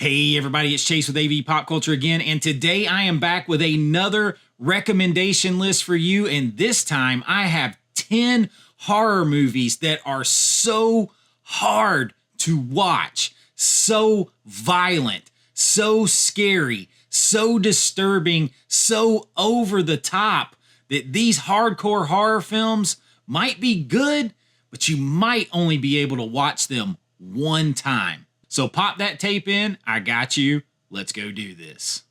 Hey everybody, it's Chase with AVA Pop Culture again, and today I am back with another recommendation list for you, and this time I have 10 horror movies that are so hard to watch, so violent, so scary, so disturbing, so over the top that these hardcore horror films might be good, but you might only be able to watch them one time. So pop that tape in, I got you, let's go do this.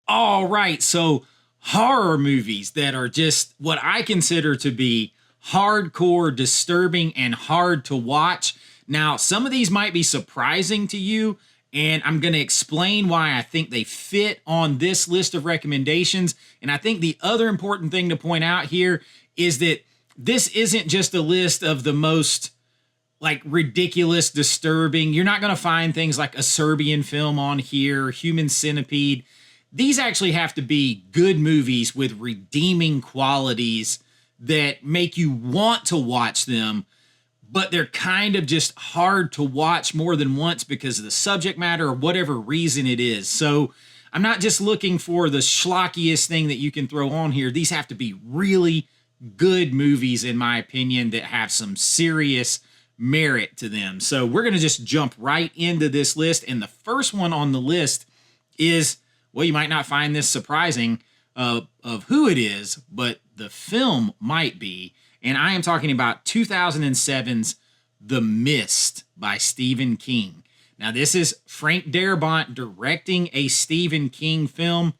All right, so horror movies that are just what I consider to be hardcore, disturbing, and hard to watch. Now, some of these might be surprising to you, and I'm going to explain why I think they fit on this list of recommendations. And I think the other important thing to point out here is that this isn't just a list of the most ridiculous, disturbing. You're not going to find things like a Serbian film on here, Human Centipede. These actually have to be good movies with redeeming qualities that make you want to watch them, but they're kind of just hard to watch more than once because of the subject matter or whatever reason it is. So I'm not just looking for the schlockiest thing that you can throw on here. These have to be really good movies, in my opinion, that have some serious merit to them. So we're going to just jump right into this list. And the first one on the list is, well, you might not find this surprising of who it is, but the film might be. And I am talking about 2007's The Mist by Stephen King. Now, this is Frank Darabont directing a Stephen King film.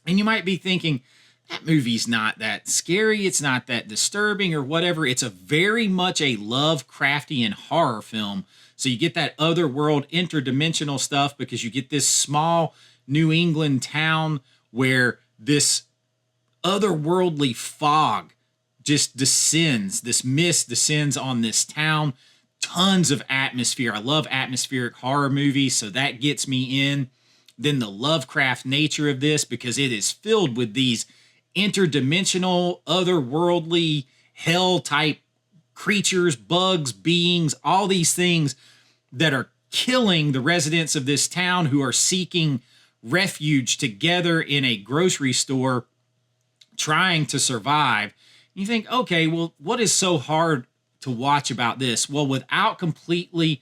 And you might be thinking, that movie's not that scary, it's not that disturbing or whatever. It's a very much a Lovecraftian horror film. So you get that otherworld, interdimensional stuff because you get this small New England town where this otherworldly fog just descends, this mist descends on this town. Tons of atmosphere. I love atmospheric horror movies, so that gets me in. Then the Lovecraft nature of this, because it is filled with these interdimensional, otherworldly, hell-type creatures, bugs, beings, all these things that are killing the residents of this town who are seeking refuge together in a grocery store, trying to survive. You think, okay, well, what is so hard to watch about this? Well, without completely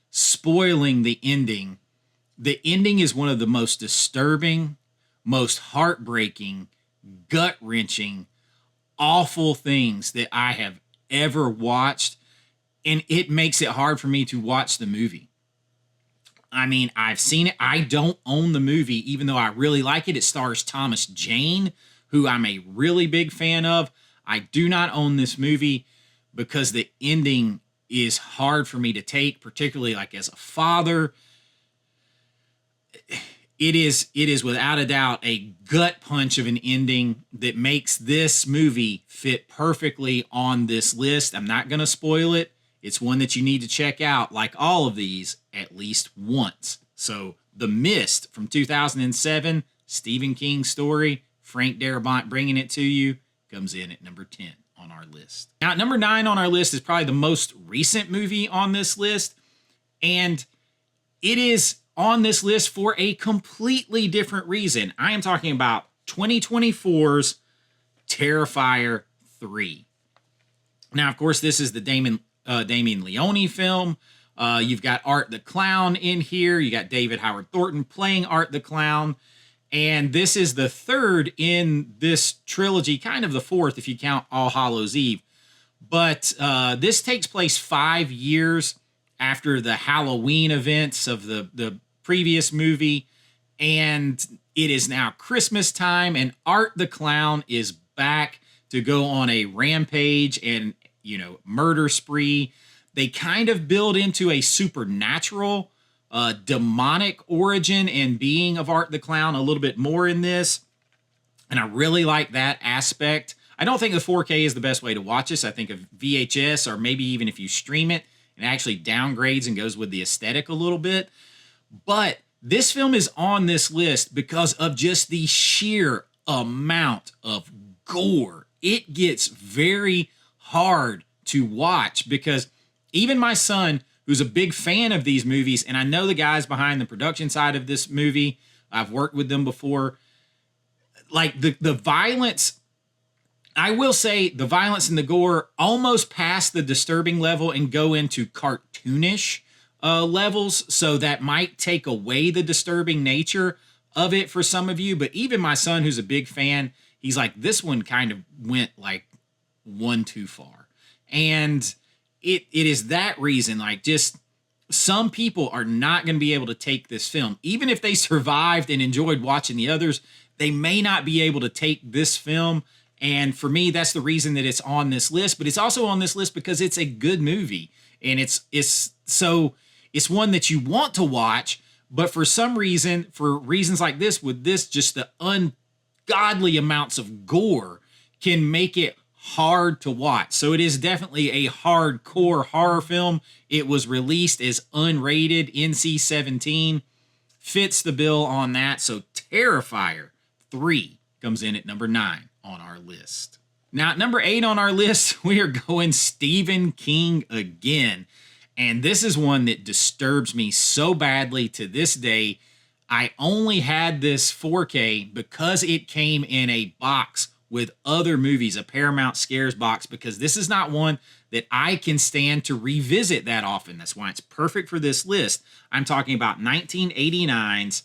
spoiling the ending is one of the most disturbing, most heartbreaking, gut-wrenching, awful things that I have ever watched, and it makes it hard for me to watch the movie. I mean, I've seen it. I don't own the movie, even though I really like it. It stars Thomas Jane, who I'm a really big fan of. I do not own this movie because the ending is hard for me to take, particularly like as a father. It is without a doubt a gut punch of an ending that makes this movie fit perfectly on this list. I'm not going to spoil it. It's one that you need to check out, like all of these, at least once. So The Mist from 2007, Stephen King story, Frank Darabont bringing it to you, comes in at number 10 on our list. Now, at number 9 on our list is probably the most recent movie on this list, and it is on this list for a completely different reason. I am talking about 2024's Terrifier 3. Now, of course, this is the Damien Leone film. You've got Art the Clown in here. You got David Howard Thornton playing Art the Clown. And this is the third in this trilogy, kind of the fourth if you count All Hallows Eve. But this takes place 5 years after the Halloween events of the previous movie. And it is now Christmas time, and Art the Clown is back to go on a rampage and, murder spree. They kind of build into a supernatural demonic origin and being of Art the Clown a little bit more in this. And I really like that aspect. I don't think the 4K is the best way to watch this. I think of VHS, or maybe even if you stream it, it actually downgrades and goes with the aesthetic a little bit. But this film is on this list because of just the sheer amount of gore it gets very hard to watch because even my son, who's a big fan of these movies, and I know the guys behind the production side of this movie, I've worked with them before, like the violence, I will say the violence and the gore almost pass the disturbing level and go into cartoonish levels, so that might take away the disturbing nature of it for some of you. But even my son, who's a big fan, he's like, this one kind of went like one too far. And it is that reason, like, just some people are not going to be able to take this film. Even if they survived and enjoyed watching the others, they may not be able to take this film. And for me, that's the reason that it's on this list. But it's also on this list because it's a good movie. And it's one that you want to watch. But for some reason, for reasons like this, with this, just the ungodly amounts of gore can make it hard to watch. So it is definitely a hardcore horror film. It was released as unrated, NC-17. Fits the bill on that. So Terrifier 3 comes in at number 9 on our list. Now, at number 8 on our list, we are going Stephen King again. And this is one that disturbs me so badly to this day. I only had this 4K because it came in a box with other movies, a Paramount Scares box, because this is not one that I can stand to revisit that often. That's why it's perfect for this list. I'm talking about 1989's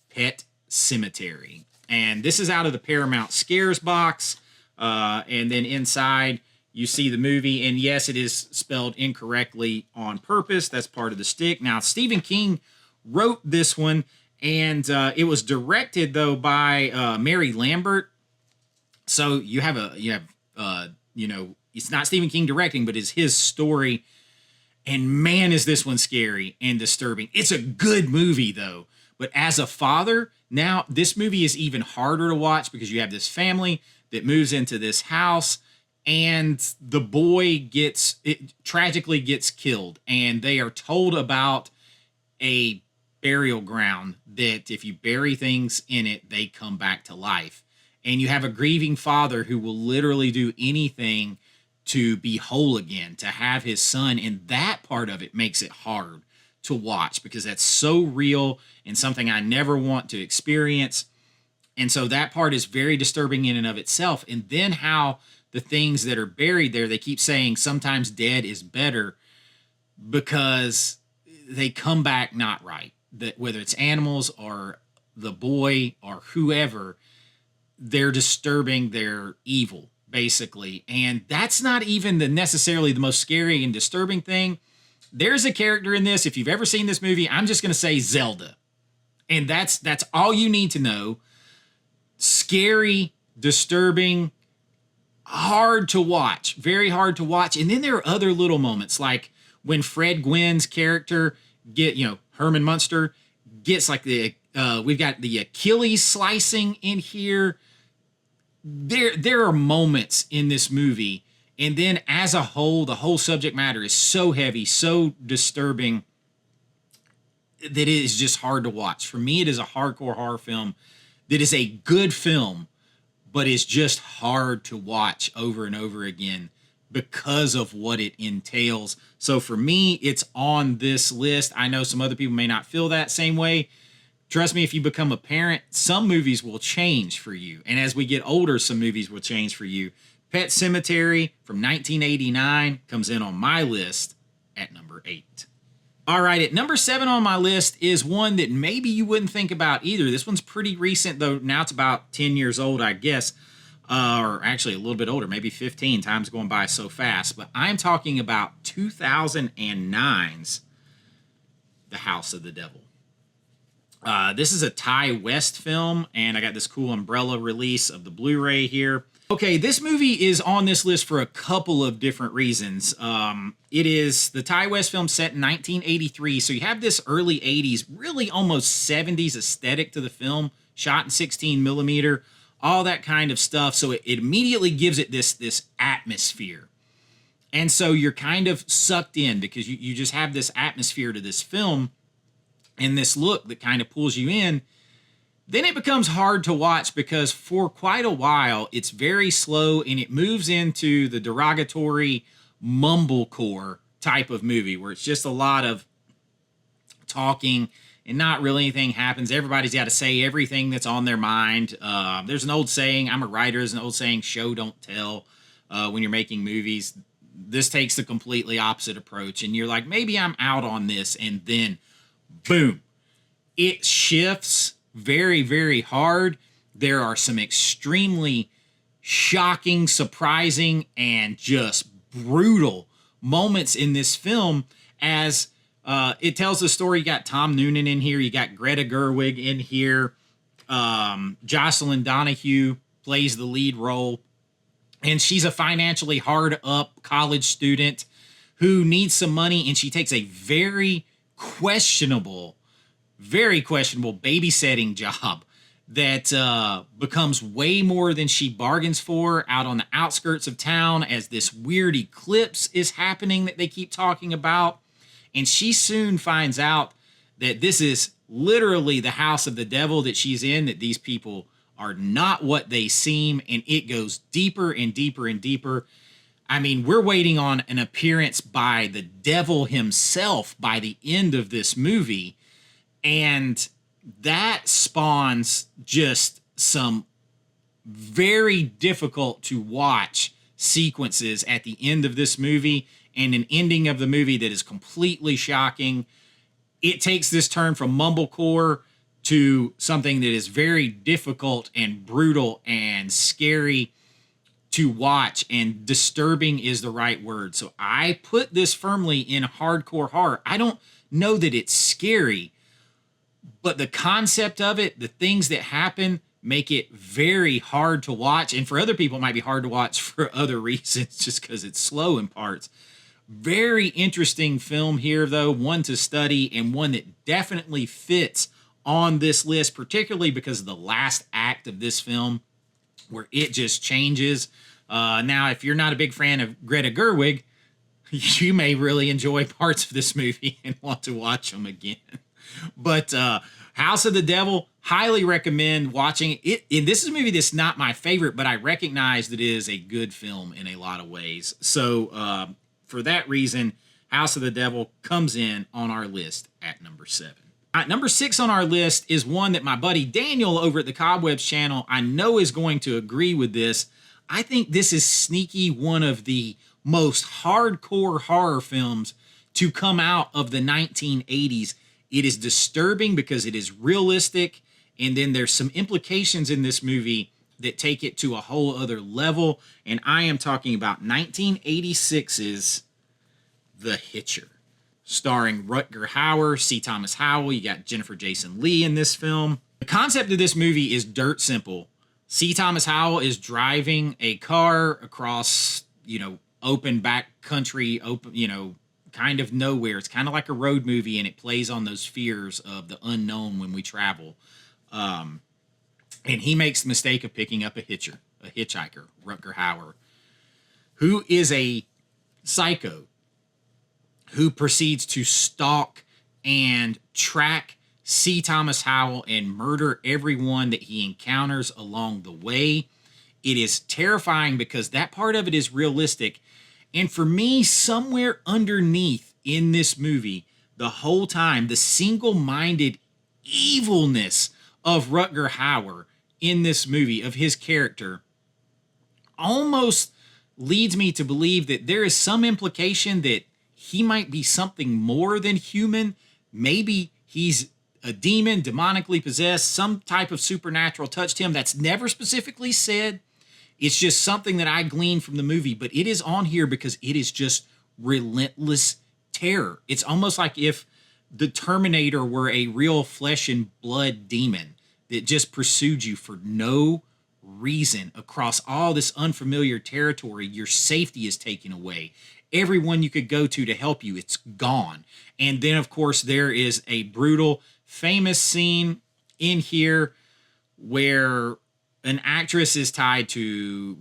Pet Sematary. And this is out of the Paramount Scares box. And then inside, you see the movie, and yes, it is spelled incorrectly on purpose. That's part of the stick. Now, Stephen King wrote this one, and it was directed, though, by Mary Lambert. So you have it's not Stephen King directing, but it's his story. And man, is this one scary and disturbing. It's a good movie, though. But as a father, now this movie is even harder to watch because you have this family that moves into this house, and the boy tragically gets killed, and they are told about a burial ground that if you bury things in it, they come back to life. And you have a grieving father who will literally do anything to be whole again, to have his son, and that part of it makes it hard to watch because that's so real and something I never want to experience. And so that part is very disturbing in and of itself. And then how the things that are buried there, they keep saying sometimes dead is better because they come back not right. That whether it's animals or the boy or whoever, they're disturbing, they're evil, basically. And that's not even necessarily the most scary and disturbing thing. There's a character in this, if you've ever seen this movie, I'm just going to say Zelda. And that's all you need to know. Scary, disturbing, hard to watch, very hard to watch. And then there are other little moments, like when Fred Gwynn's character Herman Munster gets like we've got the Achilles slicing in here. There are moments in this movie, and then as a whole, the whole subject matter is so heavy, so disturbing that it is just hard to watch. For me, it is a hardcore horror film that is a good film, but is just hard to watch over and over again because of what it entails. So for me, it's on this list. I know some other people may not feel that same way. Trust me, if you become a parent, some movies will change for you. And as we get older, some movies will change for you. Pet Sematary from 1989 comes in on my list at number 8. All right, at number 7 on my list is one that maybe you wouldn't think about either. This one's pretty recent, though. Now it's about 10 years old, I guess. Or actually a little bit older, maybe 15. Time's going by so fast. But I'm talking about 2009's The House of the Devil. This is a Ty West film, and I got this cool umbrella release of the Blu-ray here. Okay, this movie is on this list for a couple of different reasons. It is the Ty West film set in 1983, so you have this early 80s, really almost 70s aesthetic to the film, shot in 16 millimeter, all that kind of stuff. So it immediately gives it this atmosphere. And so you're kind of sucked in because you just have this atmosphere to this film and this look that kind of pulls you in. Then it becomes hard to watch because for quite a while, it's very slow and it moves into the derogatory mumblecore type of movie where it's just a lot of talking and not really anything happens. Everybody's got to say everything that's on their mind. There's an old saying, I'm a writer, there's an old saying, show, don't tell, when you're making movies. This takes the completely opposite approach. And you're like, maybe I'm out on this. And then, boom, it shifts very, very hard. There are some extremely shocking, surprising, and just brutal moments in this film as it tells the story. You got Tom Noonan in here. You got Greta Gerwig in here. Jocelyn Donahue plays the lead role. And she's a financially hard up college student who needs some money. And she takes a very questionable babysitting job that becomes way more than she bargains for out on the outskirts of town as this weird eclipse is happening that they keep talking about. And she soon finds out that this is literally the house of the devil that she's in, that these people are not what they seem, and it goes deeper and deeper and deeper. I mean, we're waiting on an appearance by the devil himself by the end of this movie, and that spawns just some very difficult to watch sequences at the end of this movie, and an ending of the movie that is completely shocking. It takes this turn from mumblecore to something that is very difficult and brutal and scary to watch, and disturbing is the right word. So I put this firmly in hardcore horror. I don't know that it's scary, but the concept of it, the things that happen, make it very hard to watch. And for other people, it might be hard to watch for other reasons, just because it's slow in parts. Very interesting film here, though, one to study and one that definitely fits on this list, particularly because of the last act of this film where it just changes. Now, if you're not a big fan of Greta Gerwig, you may really enjoy parts of this movie and want to watch them again. But House of the Devil, highly recommend watching it. This is a movie that's not my favorite, but I recognize that it is a good film in a lot of ways. So for that reason, House of the Devil comes in on our list at number 7. Number 6 on our list is one that my buddy Daniel over at the Cobwebs channel I know is going to agree with this. I think this is sneaky one of the most hardcore horror films to come out of the 1980s. It is disturbing because it is realistic, and then there's some implications in this movie that take it to a whole other level, and I am talking about 1986's The Hitcher, starring Rutger Hauer, C. Thomas Howell. You got Jennifer Jason Leigh in this film. The concept of this movie is dirt simple. C. Thomas Howell is driving a car across, open back country, kind of nowhere. It's kind of like a road movie, and it plays on those fears of the unknown when we travel. And he makes the mistake of picking up a hitchhiker, Rutger Hauer, who is a psycho, who proceeds to stalk and track C. Thomas Howell and murder everyone that he encounters along the way. It is terrifying because that part of it is realistic. And for me, somewhere underneath in this movie, the whole time, the single-minded evilness of Rutger Hauer in this movie, of his character, almost leads me to believe that there is some implication that he might be something more than human. Maybe he's a demon, demonically possessed, some type of supernatural touched him. That's never specifically said. It's just something that I gleaned from the movie, but it is on here because it is just relentless terror. It's almost like if the Terminator were a real flesh and blood demon that just pursued you for no reason across all this unfamiliar territory. Your safety is taken away. Everyone you could go to help you, it's gone. And then, of course, there is a brutal, famous scene in here where an actress is tied to,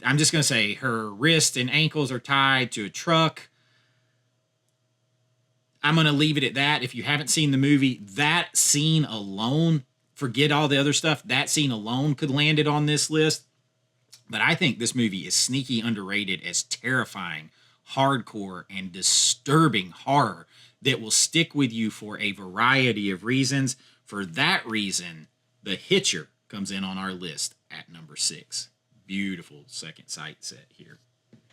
I'm just going to say, her wrists and ankles are tied to a truck. I'm going to leave it at that. If you haven't seen the movie, that scene alone forget all the other stuff. That scene alone could land it on this list. But I think this movie is sneaky underrated as terrifying, hardcore, and disturbing horror that will stick with you for a variety of reasons. For that reason, The Hitcher comes in on our list at number 6. Beautiful second sight set here.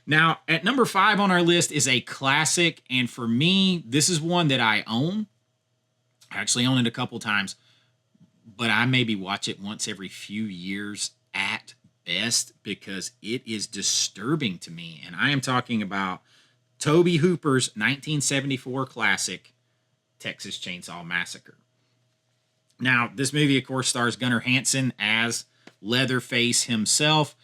Now, at number 5 on our list is a classic, and for me, this is one that I own. I actually own it a couple times, but I maybe watch it once every few years at best because it is disturbing to me. And I am talking about Tobe Hooper's 1974 classic, Texas Chainsaw Massacre. Now, this movie, of course, stars Gunnar Hansen as Leatherface himself.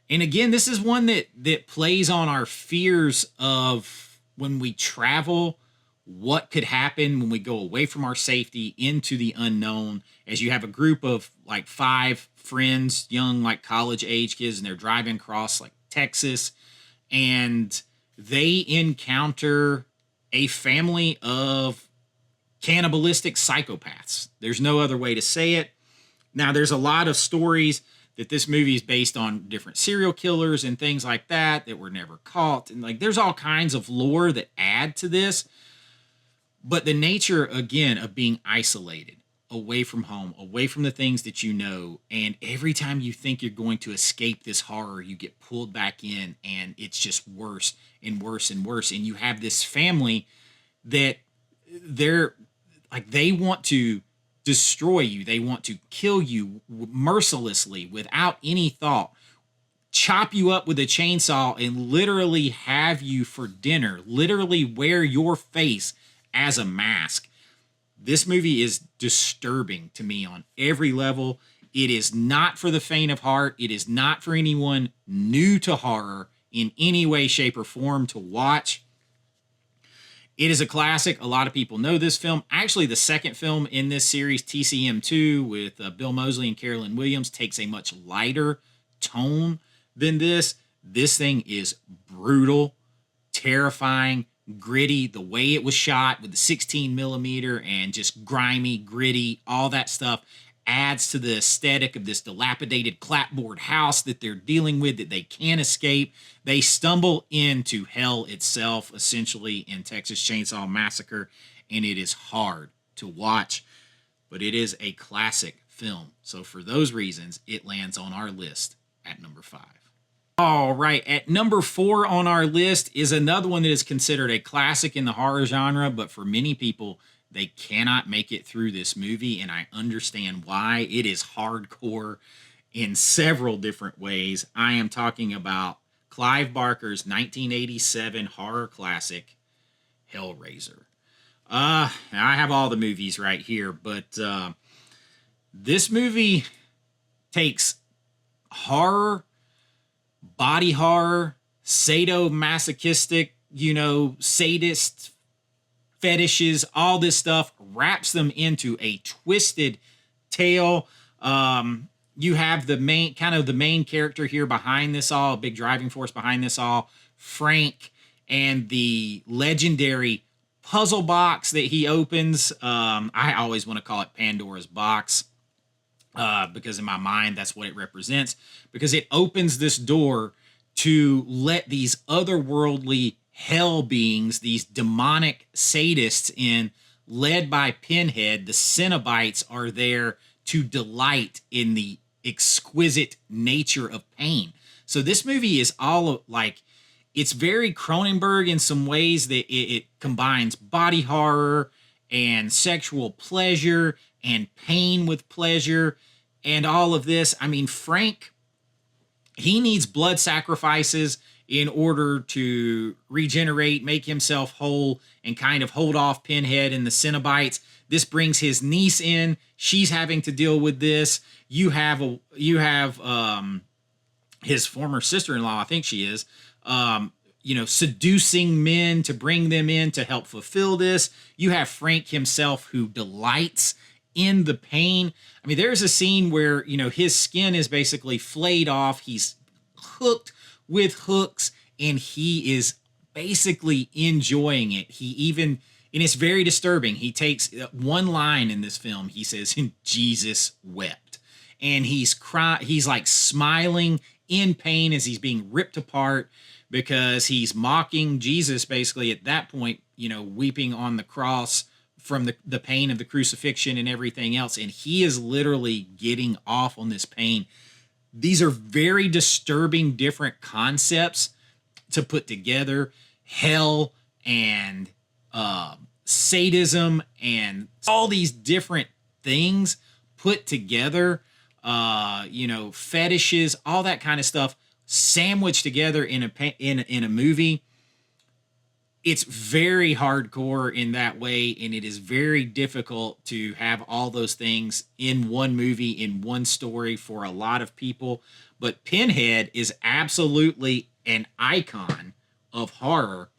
And again, this is one that plays on our fears of when we travel, what could happen when we go away from our safety into the unknown, as you have a group of like 5 friends, young, like college age kids, and they're driving across like Texas, and they encounter a family of cannibalistic psychopaths. There's no other way to say it. Now, there's a lot of stories that this movie is based on different serial killers and things like that were never caught. And like, there's all kinds of lore that add to this. But the nature, again, of being isolated, away from home, away from the things that you know, and every time you think you're going to escape this horror, you get pulled back in, and it's just worse and worse and worse. And you have this family that they want to destroy you. They want to kill you mercilessly without any thought, chop you up with a chainsaw, and literally have you for dinner, literally wear your face as a mask. This movie is disturbing to me on every level. It is not for the faint of heart. It is not for anyone new to horror in any way, shape, or form to watch. It is a classic. A lot of people know this film. Actually, the second film in this series, TCM2, with Bill Moseley and Carolyn Williams, takes a much lighter tone than this. This thing is brutal, terrifying, gritty. The way it was shot with the 16 millimeter and just grimy, gritty, all that stuff adds to the aesthetic of this dilapidated clapboard house that they're dealing with, that they can't escape. They stumble into hell itself, essentially, in Texas Chainsaw Massacre, and it is hard to watch, but it is a classic film. So for those reasons, it lands on our list at number 5. All right, at number 4 on our list is another one that is considered a classic in the horror genre, but for many people, they cannot make it through this movie, and I understand why. It is hardcore in several different ways. I am talking about Clive Barker's 1987 horror classic, Hellraiser. Now I have all the movies right here, but this movie takes horror, body horror, sadomasochistic, sadist fetishes, all this stuff, wraps them into a twisted tale. You have the main character here behind this all, a big driving force behind this all, Frank, and the legendary puzzle box that he opens. I always want to call it Pandora's box, because in my mind, that's what it represents, because it opens this door to let these otherworldly hell beings, these demonic sadists in, led by Pinhead. The Cenobites are there to delight in the exquisite nature of pain. So this movie is all like, it's very Cronenberg in some ways, that it combines body horror and sexual pleasure and pain with pleasure and all of this. I mean, Frank, he needs blood sacrifices in order to regenerate, make himself whole, and kind of hold off Pinhead and the Cenobites. This brings his niece in. She's having to deal with this. You have his former sister-in-law, I think she is, seducing men to bring them in to help fulfill this. You have Frank himself, who delights in the pain. I mean, there's a scene where, his skin is basically flayed off. He's hooked with hooks, and he is basically enjoying it. He even And it's very disturbing. He takes one line in this film. He says, Jesus wept. And he's like smiling in pain as he's being ripped apart, because he's mocking Jesus basically at that point, weeping on the cross from the pain of the crucifixion and everything else. And he is literally getting off on this pain. These are very disturbing, different concepts to put together. Hell and sadism and all these different things put together, fetishes, all that kind of stuff sandwiched together in a movie. It's very hardcore in that way, and it is very difficult to have all those things in one movie, in one story for a lot of people. But Pinhead is absolutely an icon of horror.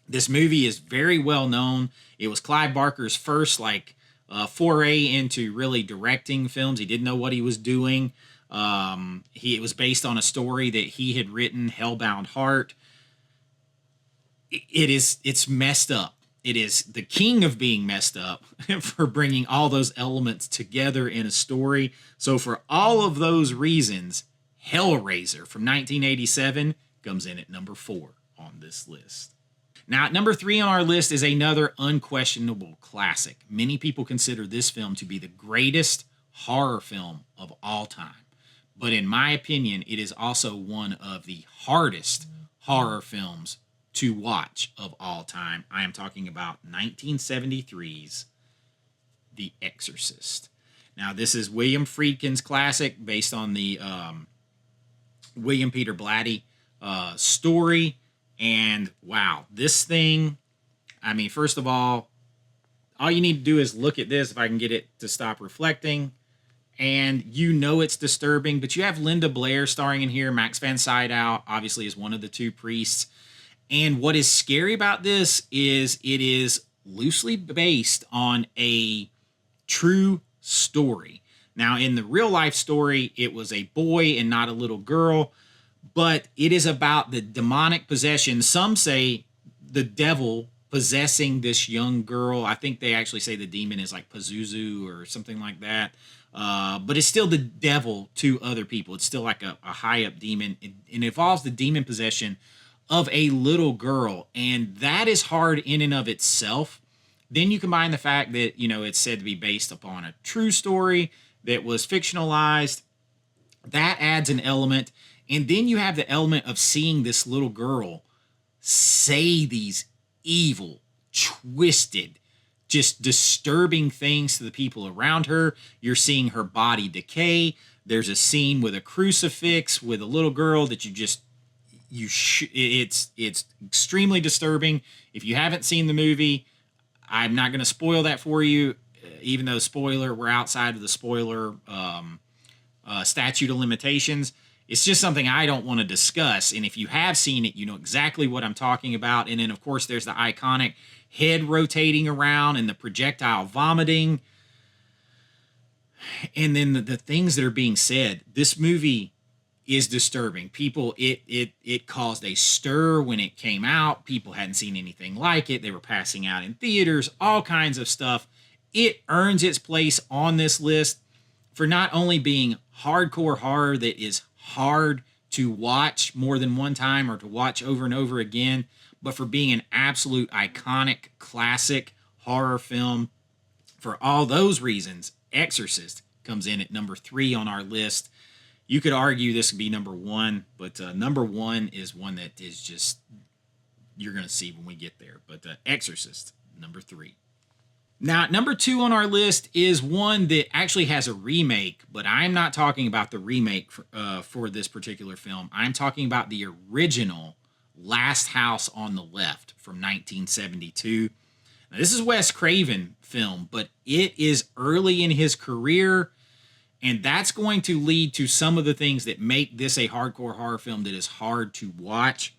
This movie is very well known. It was Clive Barker's first foray into really directing films. He didn't know what he was doing. It was based on a story that he had written, Hellbound Heart. It's messed up. It is the king of being messed up for bringing all those elements together in a story. So for all of those reasons, Hellraiser from 1987 comes in at number 4 on this list. Now, at number 3 on our list is another unquestionable classic. Many people consider this film to be the greatest horror film of all time. But in my opinion, it is also one of the hardest horror films to watch of all time. I am talking about 1973's The Exorcist. Now, this is William Friedkin's classic based on the William Peter Blatty story. And wow, this thing, first of all you need to do is look at this, if I can get it to stop reflecting. And it's disturbing, but you have Linda Blair starring in here. Max von Sydow obviously is one of the two priests. And what is scary about this is it is loosely based on a true story. Now, in the real life story, it was a boy and not a little girl, but it is about the demonic possession. Some say the devil possessing this young girl. I think they actually say the demon is like Pazuzu or something like that. But it's still the devil to other people. It's still like a high up demon. It involves the demon possession of a little girl. And that is hard in and of itself. Then you combine the fact that, it's said to be based upon a true story that was fictionalized. That adds an element. And then you have the element of seeing this little girl say these evil, twisted, just disturbing things to the people around her. You're seeing her body decay. There's a scene with a crucifix with a little girl that it's extremely disturbing. If you haven't seen the movie, I'm not going to spoil that for you, even though we're outside of the spoiler statute of limitations. It's just something I don't want to discuss. And if you have seen it, you know exactly what I'm talking about. And then, of course, there's the iconic head rotating around and the projectile vomiting. And then the things that are being said. This movie is disturbing. People, it caused a stir when it came out. People hadn't seen anything like it. They were passing out in theaters, all kinds of stuff. It earns its place on this list for not only being hardcore horror that is hard to watch more than one time or to watch over and over again, but for being an absolute iconic classic horror film. For all those reasons, Exorcist comes in at number 3 on our list. You could argue this would be number 1, but number 1 is one that is just, you're going to see when we get there. But Exorcist, number 3. Now, number 2 on our list is one that actually has a remake, but I'm not talking about the remake for this particular film. I'm talking about the original Last House on the Left from 1972. Now, this is Wes Craven film, but it is early in his career, and that's going to lead to some of the things that make this a hardcore horror film that is hard to watch.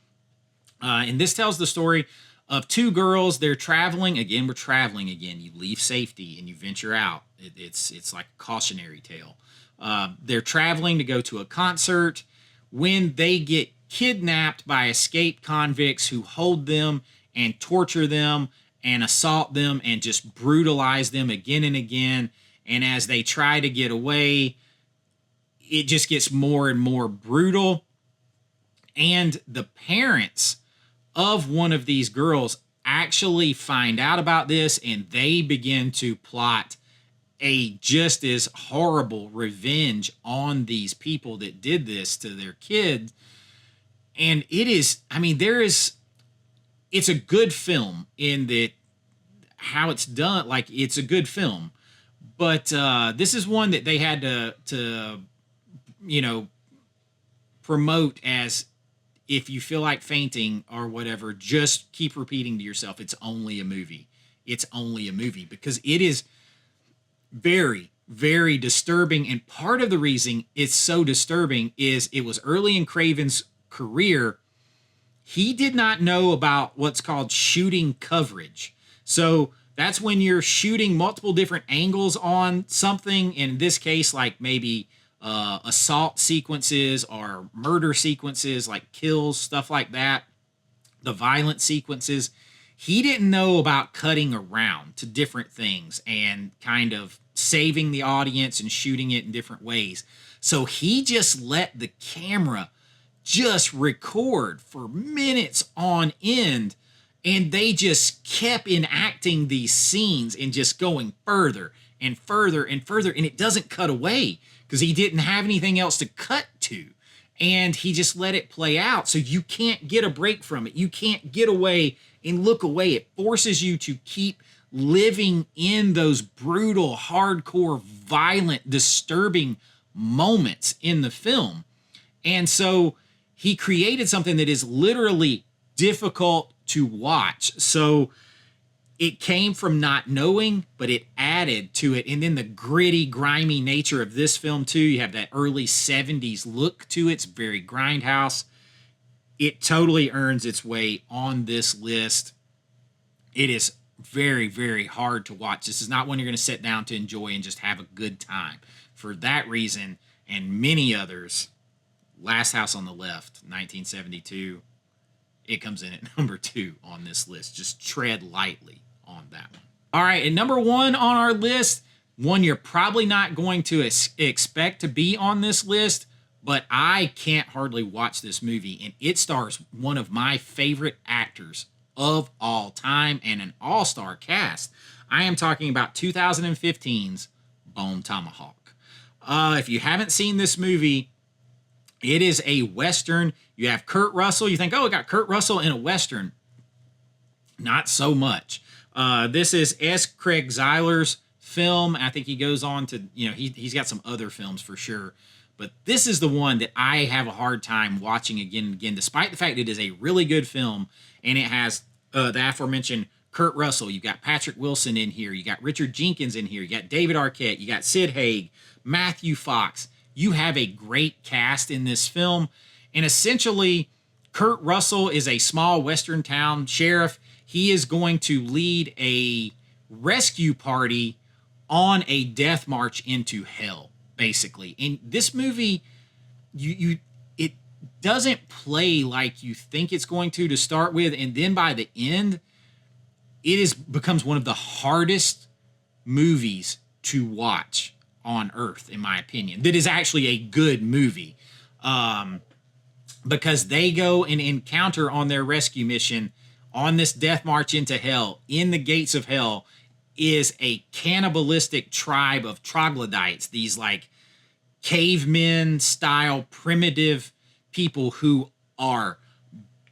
And this tells the story of 2 girls. They're traveling. Again, we're traveling again. You leave safety and you venture out. It's like a cautionary tale. They're traveling to go to a concert when they get kidnapped by escaped convicts who hold them and torture them and assault them and just brutalize them again and again. And as they try to get away, it just gets more and more brutal. And the parents of one of these girls actually find out about this, and they begin to plot a just as horrible revenge on these people that did this to their kids. And it is, I mean, it's a good film in that how it's done. Like, it's a good film, but this is one that they had to promote as, if you feel like fainting or whatever, just keep repeating to yourself, it's only a movie. It's only a movie, because it is very, very disturbing. And part of the reason it's so disturbing is it was early in Craven's career. He did not know about what's called shooting coverage. So that's when you're shooting multiple different angles on something. In this case, like maybe assault sequences or murder sequences, like kills, stuff like that, the violent sequences. He didn't know about cutting around to different things and kind of saving the audience and shooting it in different ways. So he just let the camera just record for minutes on end, and they just kept enacting these scenes and just going further and further and further, and it doesn't cut away because he didn't have anything else to cut to. And he just let it play out. So you can't get a break from it. You can't get away and look away. It forces you to keep living in those brutal, hardcore, violent, disturbing moments in the film. And so he created something that is literally difficult to watch. So it came from not knowing, but it added to it. And then the gritty, grimy nature of this film, too. You have that early 70s look to it. It's very grindhouse. It totally earns its way on this list. It is very, very hard to watch. This is not one you're going to sit down to enjoy and just have a good time. For that reason, and many others, Last House on the Left, 1972, it comes in at number 2 on this list. Just tread lightly on that one. All right, and number 1 on our list, one you're probably not going to expect to be on this list, but I can't hardly watch this movie, and it stars one of my favorite actors of all time and an all-star cast. I am talking about 2015's Bone Tomahawk. If you haven't seen this movie, it is a Western. You have Kurt Russell. You think, oh, we got Kurt Russell in a Western. Not so much. This is S. Craig Zeiler's film. I think he goes on to, he's got some other films for sure. But this is the one that I have a hard time watching again and again, despite the fact it is a really good film. And it has the aforementioned Kurt Russell. You got Patrick Wilson in here. You got Richard Jenkins in here. You got David Arquette. You got Sid Haig, Matthew Fox. You have a great cast in this film. And essentially, Kurt Russell is a small Western town sheriff. He is going to lead a rescue party on a death march into hell, basically. And this movie, it doesn't play like you think it's going to start with. And then by the end, becomes one of the hardest movies to watch on Earth, in my opinion. That is actually a good movie. Because they go and encounter on their rescue mission on this death march into hell, in the gates of hell, is a cannibalistic tribe of troglodytes, these like cavemen style primitive people who are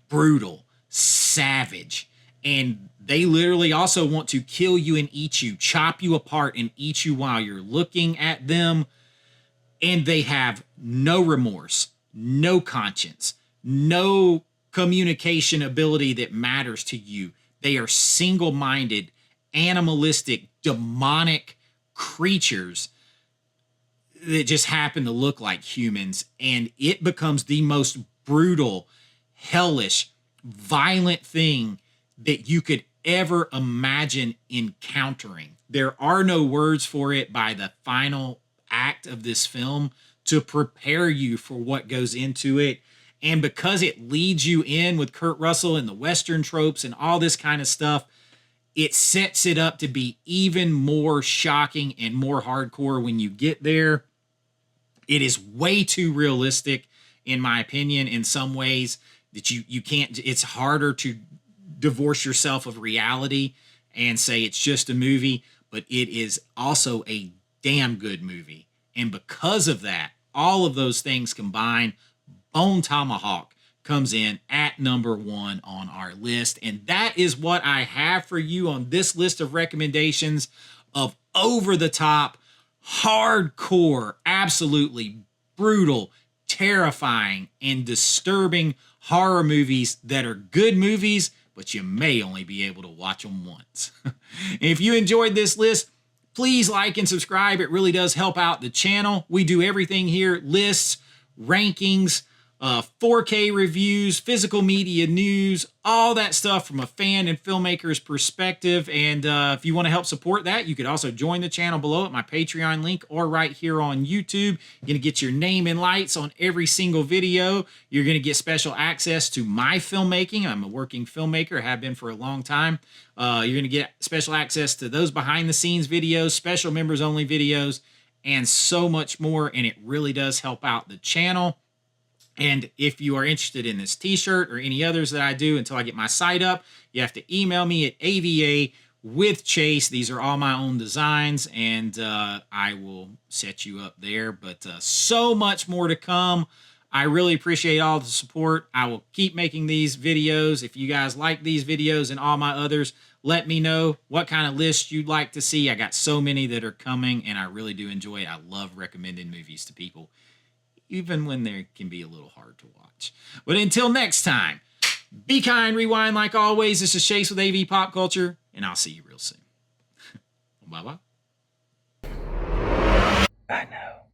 brutal, savage, and they literally also want to kill you and eat you, chop you apart and eat you while you're looking at them. And they have no remorse, no conscience, no communication ability that matters to you. They are single-minded, animalistic, demonic creatures that just happen to look like humans. And it becomes the most brutal, hellish, violent thing that you could ever imagine encountering. There are no words for it by the final act of this film to prepare you for what goes into it. And because it leads you in with Kurt Russell and the Western tropes and all this kind of stuff, it sets it up to be even more shocking and more hardcore when you get there. It is way too realistic, in my opinion, in some ways that you can't, it's harder to divorce yourself of reality and say it's just a movie, but it is also a damn good movie. And because of that, all of those things combined, Bone Tomahawk comes in at number 1 on our list. And that is what I have for you on this list of recommendations of over-the-top, hardcore, absolutely brutal, terrifying, and disturbing horror movies that are good movies, but you may only be able to watch them once. If you enjoyed this list, please like and subscribe. It really does help out the channel. We do everything here: lists, rankings, 4K reviews, physical media news, all that stuff from a fan and filmmaker's perspective. And if you want to help support that, you could also join the channel below at my Patreon link or right here on YouTube. You're going to get your name and lights on every single video. You're going to get special access to my filmmaking. I'm a working filmmaker, have been for a long time. You're going to get special access to those behind the scenes videos, special members only videos, and so much more. And it really does help out the channel. And if you are interested in this t-shirt or any others that I do until I get my site up, you have to email me at AVA with Chase. These are all my own designs, and I will set you up there. But so much more to come. I really appreciate all the support. I will keep making these videos. If you guys like these videos and all my others, let me know what kind of list you'd like to see. I got so many that are coming, and I really do enjoy it. I love recommending movies to people, even when they can be a little hard to watch. But until next time, be kind, rewind like always. This is Chase with AV Pop Culture, and I'll see you real soon. Bye-bye. I know.